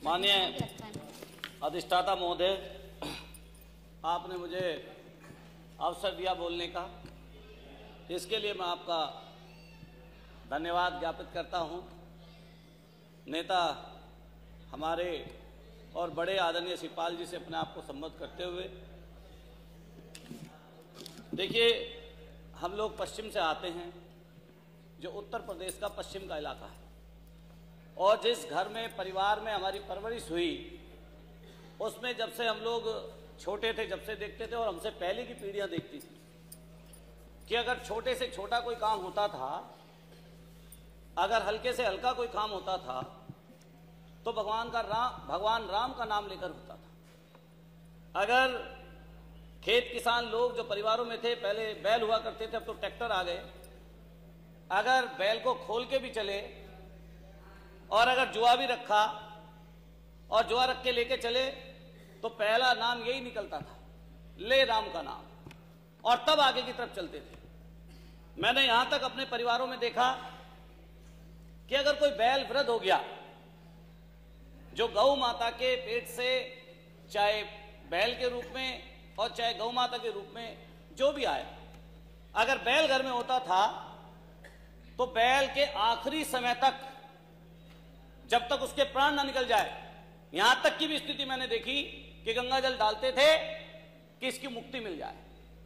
माननीय अधिष्ठाता महोदय, आपने मुझे अवसर दिया बोलने का, इसके लिए मैं आपका धन्यवाद ज्ञापित करता हूं। नेता हमारे और बड़े आदरणीय शिवपाल जी से अपने आप को संबोधित करते हुए, देखिए हम लोग पश्चिम से आते हैं, जो उत्तर प्रदेश का पश्चिम का इलाका है, और जिस घर में परिवार में हमारी परवरिश हुई, उसमें जब से हम लोग छोटे थे, जब से देखते थे और हमसे पहले की पीढ़ियां देखती थी कि अगर छोटे से छोटा कोई काम होता था, अगर हल्के से हल्का कोई काम होता था, तो भगवान राम का नाम लेकर होता था। अगर खेत किसान लोग जो परिवारों में थे, पहले बैल हुआ करते थे, अब तो ट्रैक्टर आ गए, अगर बैल को खोल के भी चले और अगर जुआ भी रखा और जुआ रख के लेके चले, तो पहला नाम यही निकलता था, ले राम का नाम, और तब आगे की तरफ चलते थे। मैंने यहां तक अपने परिवारों में देखा कि अगर कोई बैल वृद्ध हो गया, जो गौ माता के पेट से, चाहे बैल के रूप में और चाहे गौ माता के रूप में जो भी आए, अगर बैल घर में होता था तो बैल के आखिरी समय तक, जब तक उसके प्राण ना निकल जाए, यहां तक की भी स्थिति मैंने देखी कि गंगा जल डालते थे कि इसकी मुक्ति मिल जाए,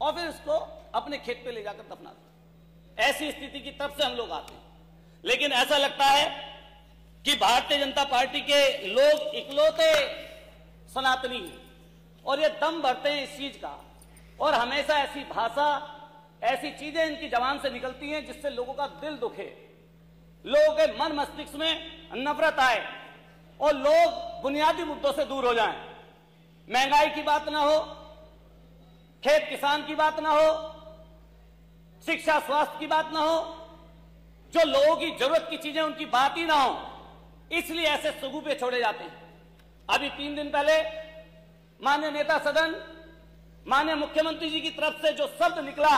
और फिर इसको अपने खेत पे ले जाकर दफना देते। ऐसी स्थिति की तरफ से हम लोग आते हैं। लेकिन ऐसा लगता है कि भारतीय जनता पार्टी के लोग इकलौते सनातनी हैं और ये दम भरते हैं इस चीज का, और हमेशा ऐसी भाषा, ऐसी चीजें इनकी जबान से निकलती हैं जिससे लोगों का दिल दुखे, लोगों के मन मस्तिष्क में नफरत आए और लोग बुनियादी मुद्दों से दूर हो जाएं। महंगाई की बात ना हो, खेत किसान की बात ना हो, शिक्षा स्वास्थ्य की बात ना हो, जो लोगों की जरूरत की चीजें उनकी बात ही ना हो, इसलिए ऐसे सुगुफे छोड़े जाते हैं। अभी 3 दिन पहले माननीय नेता सदन, माननीय मुख्यमंत्री जी की तरफ से जो शब्द निकला,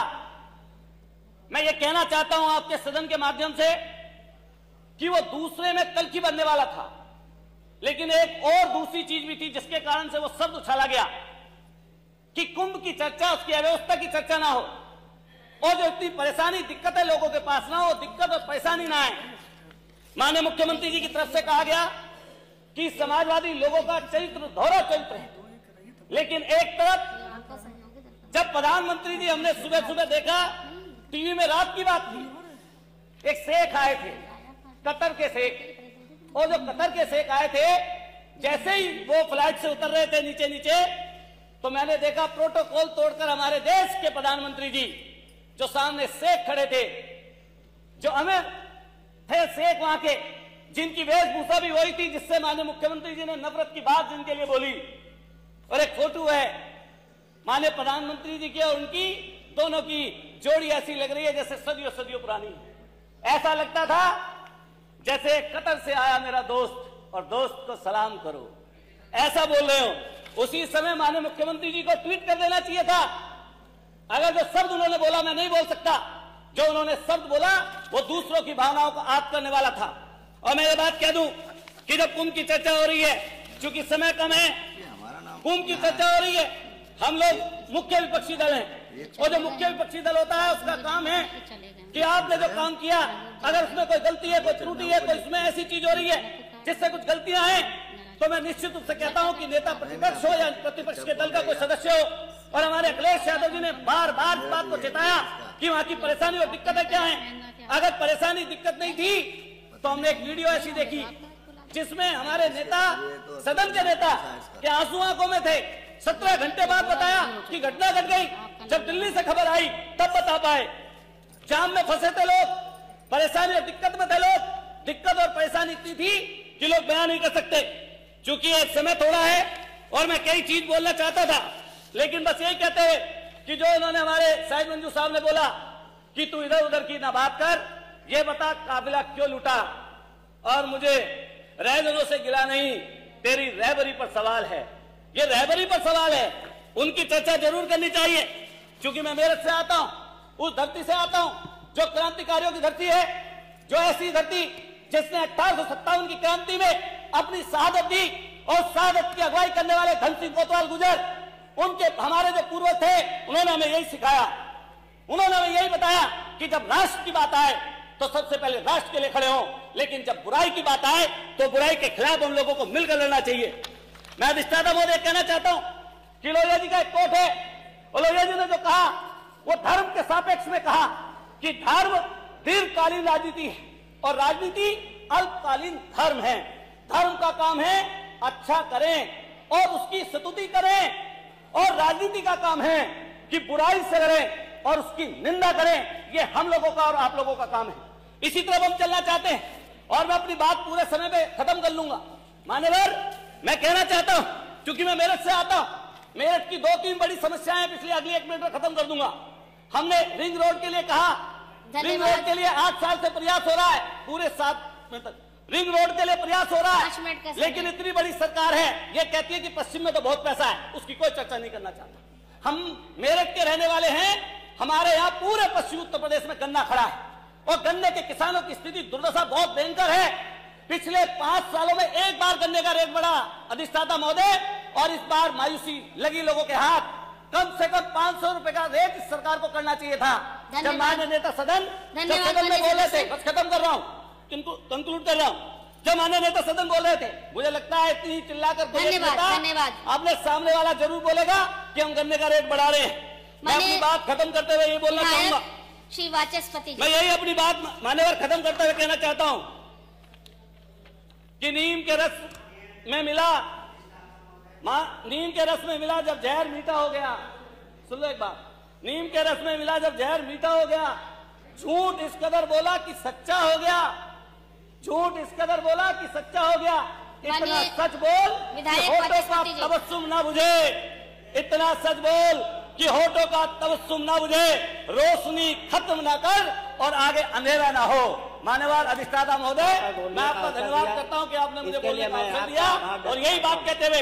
मैं ये कहना चाहता हूं आपके सदन के माध्यम से कि वो दूसरे में कलकी बनने वाला था, लेकिन एक और दूसरी चीज भी थी जिसके कारण से वो शब्द उछाला गया कि कुंभ की चर्चा, उसकी अव्यवस्था की चर्चा ना हो, और जो इतनी परेशानी दिक्कतें लोगों के पास ना हो, दिक्कत और परेशानी ना आए। माननीय मुख्यमंत्री जी की तरफ से कहा गया कि समाजवादी लोगों का चरित्र दोहरा चरित्र है, लेकिन एक तरफ जब प्रधानमंत्री जी, हमने सुबह सुबह देखा टीवी में, रात की बात थी, एक शेख आए थे, कतर के शेख, और जो कतर के शेख आए थे, जैसे ही वो फ्लाइट से उतर रहे थे नीचे नीचे, तो मैंने देखा प्रोटोकॉल तोड़कर हमारे देश के प्रधानमंत्री जी, जो सामने शेख खड़े थे, जो अमीर थे शेख वहां के, जिनकी वेशभूषा भी वही थी जिससे माननीय मुख्यमंत्री जी ने नफरत की बात जिनके लिए बोली, और एक फोटो है माननीय प्रधानमंत्री जी की और उनकी, दोनों की जोड़ी ऐसी लग रही है जैसे सदियों सदियों पुरानी। ऐसा लगता था जैसे कतर से आया मेरा दोस्त और दोस्त को सलाम करो, ऐसा बोल रहे हो। उसी समय माननीय मुख्यमंत्री जी को ट्वीट कर देना चाहिए था। अगर जो शब्द उन्होंने बोला मैं नहीं बोल सकता, जो उन्होंने शब्द बोला वो दूसरों की भावनाओं को आहत करने वाला था। और मैं ये बात कह दूं कि जब कुंभ की चर्चा हो रही है, चूंकि समय कम है, कुंभ की चर्चा हो रही है, हम लोग मुख्य विपक्षी दल हैं, और जो मुख्य विपक्षी दल होता है उसका काम है कि आपने जो काम किया, अगर उसमें कोई गलती है, कोई त्रुटि है, कोई उसमें ऐसी चीज हो रही है जिससे कुछ गलतियां हैं, तो मैं निश्चित रूप से कहता हूं कि नेता प्रतिपक्ष हो या प्रतिपक्ष के दल का कोई सदस्य हो, और हमारे अखिलेश यादव जी ने बार बार इस बात को चेताया कि वहां की परेशानी और दिक्कतें क्या हैं। अगर परेशानी दिक्कत नहीं थी तो हमने एक वीडियो ऐसी देखी जिसमें हमारे नेता, सदन के नेता के आंसू आंखों में थे, 17 घंटे बाद बताया कि घटना घट गई, जब दिल्ली से खबर आई तब बता पाए। जाम में फंसे थे लोग, परेशानी और दिक्कत में थे लोग, दिक्कत और परेशानी इतनी थी कि लोग बयान नहीं कर सकते। चूंकि एक समय थोड़ा है और मैं कई चीज बोलना चाहता था, लेकिन बस यही कहते हुए कि जो उन्होंने हमारे साहिब मंजू साहब ने बोला कि तू इधर उधर की ना बात कर, ये बता काफिला क्यों लूटा, और मुझे रहबरों से गिला नहीं, तेरी रहबरी पर सवाल है। ये रहबरी पर सवाल है, उनकी चर्चा जरूर करनी चाहिए, क्योंकि मैं मेरठ से आता हूं, उस धरती से आता हूं जो क्रांतिकारियों की धरती है, जो ऐसी धरती जिसने 1857 की क्रांति में अपनी शहादत दी, और शहादत की अगुवाई करने वाले धन सिंह कोतवाल गुजर, उनके हमारे जो पूर्वज थे, उन्होंने हमें यही सिखाया। उन्होंने हमें यही बताया कि जब राष्ट्र की बात आए तो सबसे पहले राष्ट्र के लिए खड़े हों, लेकिन जब बुराई की बात आए तो बुराई के खिलाफ हम लोगों को मिलकर लड़ना चाहिए। मैं अधिष्ठाता महोदय कहना चाहता हूं कि लोहिया जी का एक कोट है, और लोहिया जी ने जो कहा वो धर्म के सापेक्ष में कहा कि धर्म दीर्घकालीन राजनीति है और राजनीति अल्पकालीन धर्म है। धर्म का काम है अच्छा करें और उसकी स्तुति करें, और राजनीति का काम है कि बुराई से लड़ें और उसकी निंदा करें। ये हम लोगों का और आप लोगों का काम है। इसी तरफ हम चलना चाहते हैं और मैं अपनी बात पूरे समय में खत्म कर लूंगा। मान्यवर, मैं कहना चाहता हूं, क्योंकि मैं मेरठ से आता हूं, मेरठ की 2-3 बड़ी समस्याएं हैं, इसलिए अगले 1 मिनट में खत्म कर दूंगा। हमने रिंग रोड के लिए कहा, रिंग रोड के लिए 8 साल से प्रयास हो रहा है, पूरे 7 मिनट तक रिंग रोड के लिए प्रयास हो रहा है, लेकिन इतनी बड़ी सरकार है, ये कहती है कि पश्चिम में तो बहुत पैसा है, उसकी कोई चर्चा नहीं करना चाहता। हम मेरठ के रहने वाले हैं, हमारे यहाँ पूरे पश्चिमी उत्तर प्रदेश में गन्ना खड़ा है और गन्ने के किसानों की स्थिति दुर्दशा बहुत भयंकर है। पिछले 5 सालों में एक बार गन्ने का रेट बढ़ा अधिष्ठाता महोदय, और इस बार मायूसी लगी लोगों के हाथ। कम से कम 500 रुपए का रेट इस सरकार को करना चाहिए था। जब माननीय नेता सदन में बोल रहे थे, बस खत्म कर रहा हूँ, कंक्लूड कर रहा हूँ, जब माननीय नेता सदन बोल रहे थे, मुझे लगता है इतनी चिल्लाकर आपने सामने वाला जरूर बोलेगा कि हम गन्ने का रेट बढ़ा रहे हैं। मैं अपनी बात खत्म करते हुए ये बोलना चाहूंगा, श्री वाचस्पति, मैं यही अपनी बात मान्यवर खत्म करते हुए कहना चाहता हूं कि नीम के रस में मिला जब जहर मीठा हो गया। सुन लो एक बात, नीम के रस में मिला जब जहर मीठा हो गया, झूठ इस कदर बोला कि सच्चा हो गया, झूठ इस कदर बोला कि सच्चा हो गया। इतना सच बोल कि होठों का तबस्सुम ना बुझे, इतना सच बोल कि होठों का तबस्सुम ना बुझे, रोशनी खत्म ना कर और आगे अंधेरा ना हो। मान्यवर अधिष्ठाता महोदय, मैं आपका धन्यवाद करता हूं कि आपने मुझे बोलने का अवसर दिया, और यही बात कहते हुए